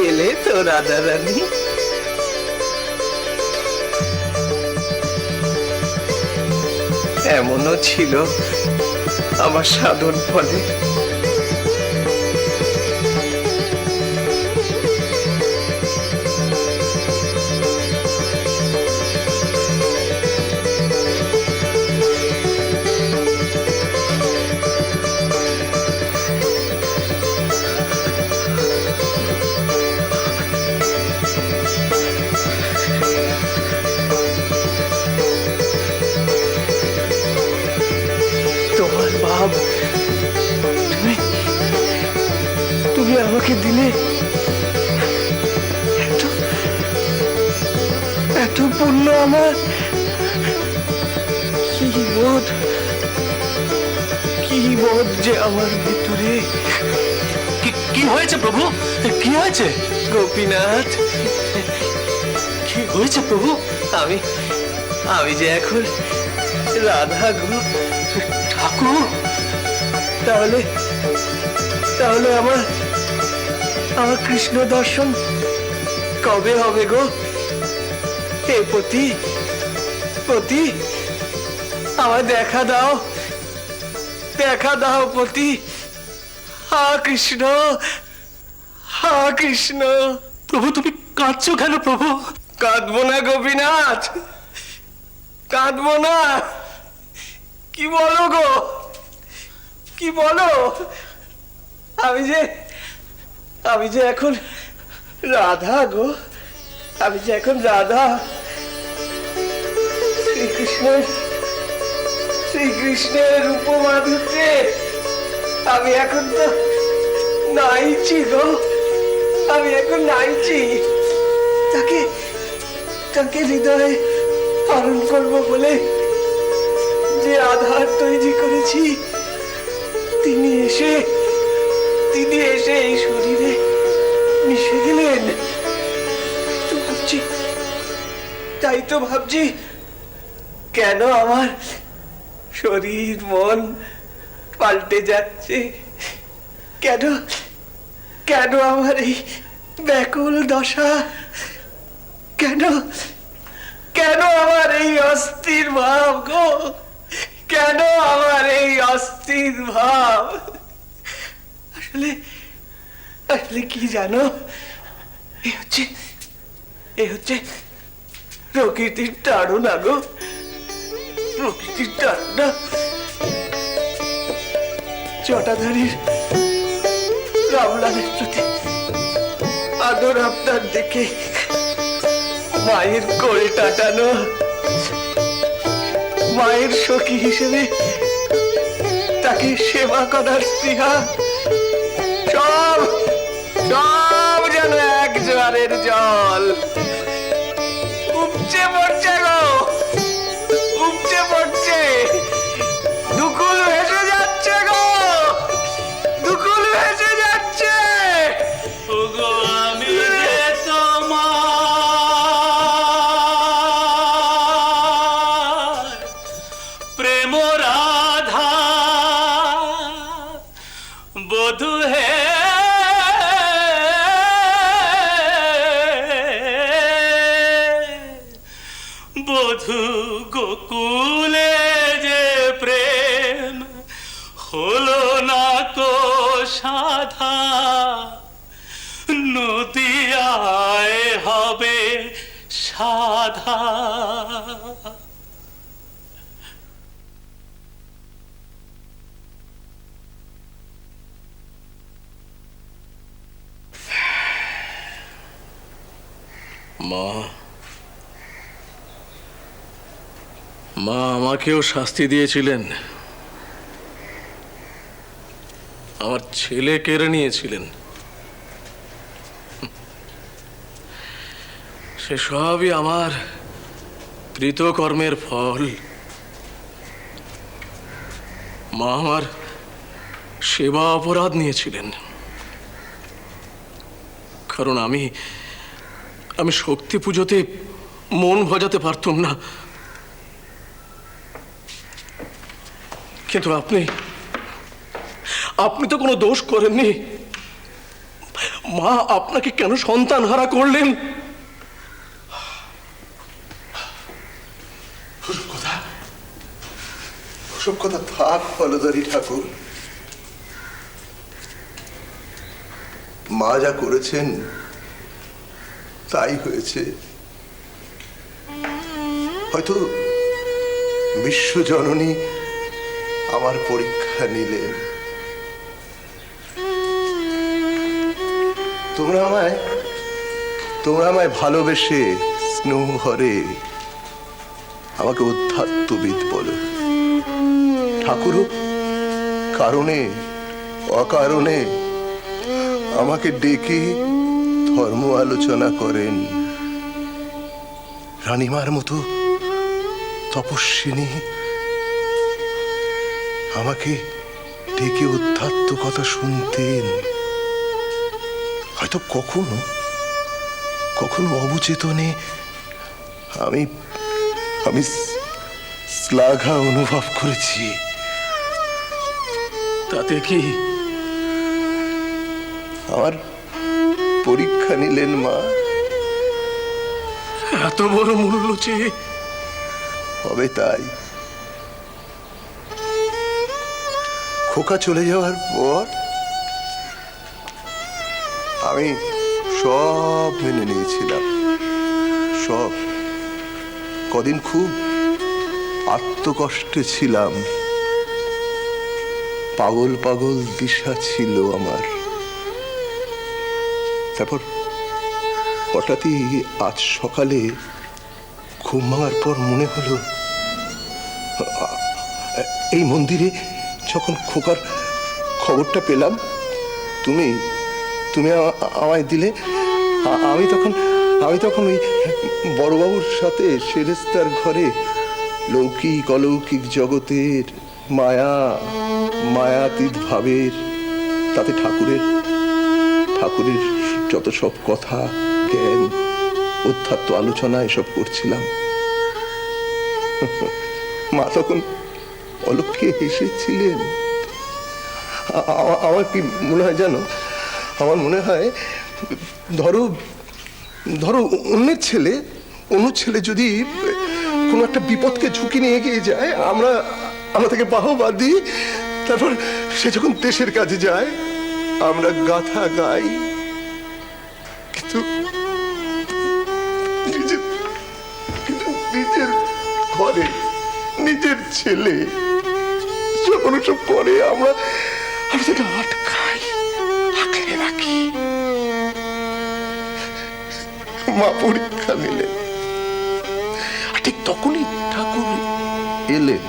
এলে তো রাধা রানী, এমনও ছিল আমার সাধন ফলে। তুমি আমাকে দিলে এত পুণ্য, আমার কি বোধ যে আমার ভিতরে। কি হয়েছে প্রভু? কি হয়েছে গোপীনাথ? কি হয়েছে প্রভু? আমি যে এখন রাধা গো ঠাকুর। তাহলে আমার কৃষ্ণ দর্শন কবে হবে গো? হে পতি, আমার দেখা দাও পতি। হা কৃষ্ণ, হা কৃষ্ণ। প্রভু তুমি কাঁদছো কেন প্রভু? কাঁদবো না গোপীনাথ, কাঁদবো না। কি বলো গো, কি বলো? আমি যে এখন রাধা গো, আমি যে এখন রাধা। শ্রীকৃষ্ণের রূপ মাধুর্যে আমি এখন তো নাইছি গো, আমি এখন নাইছি। তাকে হৃদয়ে পালন করবো বলে যে আধার তৈরি করেছি, তিনি এসে এই শরীরে মিশে গেলেন। তাই তো ভাবছি কেন আমার শরীর মন পাল্টে যাচ্ছে, কেন আমার এই ব্যাকুল দশা, কেন আমার এই অস্থির ভাব গো, কেন আমার এই অস্থির ভাব? আসলে কি জানো, এই হচ্ছে প্রকৃতির তাড়না গো, প্রকৃতির তাড়না। জটাধারীর রামলালের প্রতি আদর আপনার দেখে মায়ের কোলে টাটানো, মায়ের সখী হিসেবে তাকে সেবা করার স্পৃহা, সব যেন এক জোয়ারের জল উপচে পড়ছে গো, উপচে পড়ছে। দুকুল ভেসে যাচ্ছে গো, দুকুল ভেসে যাচ্ছে। ওগো আমি যে তোমার প্রেম রাধা বধূ হে, বধূ গোকুলে যে প্রেম হলো না কো সাধা, নদিয়ায় হবে সাধা। মা, মা আমাকেও শাস্তি দিয়েছিলেন, আমার ছেলে কেড়ে নিয়েছিলেন। সে সবই আমার কৃতকর্মের ফল। মা আমার সেবা অপরাধ নিয়েছিলেন, কারণ আমি শক্তি পুজোতে মন ভজাতে পারতাম না। কিন্তু আপনি তো কোনো দোষ করেননি। মা আপনাকে কেন সন্তান হারা করলেন? ওসব কথা থাক হলদারি ঠাকুর। মা যা করেছেন তাই হয়েছে। হয়তো বিশ্বজননী আমার পরীক্ষা নিলেন। তোমরা আমায় ভালোবেসে স্নেহ ভরে আমাকে অধ্যাত্মবিদ বলো। ঠাকুরও কারণে অকারণে আমাকে ডেকে ধর্ম আলোচনা করেন। রানীমার মতো তপস্বিনী আমাকে ডেকে অধ্যাত্ম কথা শুনতেন। হয়তো কখনো কখনো অবচেতনে আমি শ্লাঘা অনুভব করেছি। তাতে কি? আমার পরীক্ষা নিলেন মা। এত বড় মূল্য চেয়ে? হবে তাই। খোকা চলে যাওয়ার পর আমি সব মেনে নিয়েছিলাম, সব। কদিন খুব আত্মকষ্টে ছিলাম, পাগল পাগল দিশা ছিল আমার। তারপর হঠাৎই আজ সকালে ঘুম ভাঙার পর মনে হলো, এই মন্দিরে যখন খোকার খবরটা পেলাম, তুমি আমায় দিলে, আমি তখন ওই বড়বাবুর সাথে সেরেস্তার ঘরে লৌকিক অলৌকিক জগতের মায়াতীত ভাবের, তাতে ঠাকুরের যত সব কথা, জ্ঞান, অধ্যাত্ম আলোচনা এসব করছিলাম। মা তখন অলক্ষে হেসেছিলেন। আমার কি মনে হয় জানো? আমার মনে হয় ধরো অন্য ছেলে যদি কোনো একটা বিপদকে ঝুঁকি নিয়ে গিয়ে যায়, আমরা তাকে বাহবা দিই। তারপর সে যখন দেশের কাজে যায় আমরা গাথা গাই। কিন্তু নিজের ঘরে নিজের ছেলে যখন সব করে আমরা তাকে আটকাই, আঁকড়ে রাখি। মা পরীক্ষা নিলেন, ঠিক তখনই ঠাকুর এলেন।